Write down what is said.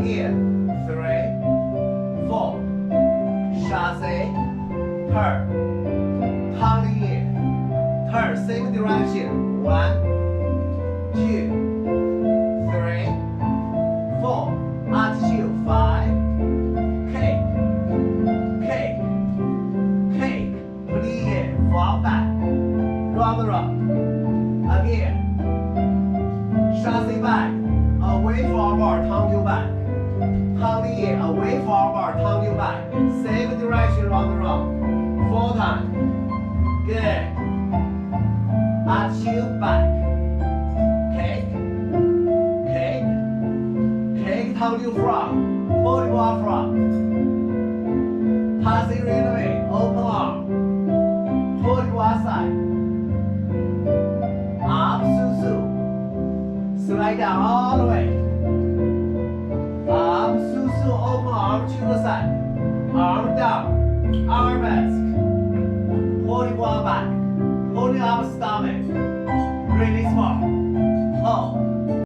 Again. 3, 4. Chassé. Turn. Turning in. Turn. Same direction. 1, 2, 3, 4. Attitude. 5. Cake. Cake. Cake. Plie. Fall back. Round. Again. Chassé back. Away forward. Turn you back. Turning in. Away forward. Turn you back. Same direction. Round. 4 times. Good. Attitude back. Cake. Cake. Cake. Turn you front. Pull you off front. Passing away. Open arm. Pull you outside. Up, su. Slide down all the way. Up, su, open arm to the side. Arm down. Armrest. Pull you back. Pull you up stomach. Really small. Hold.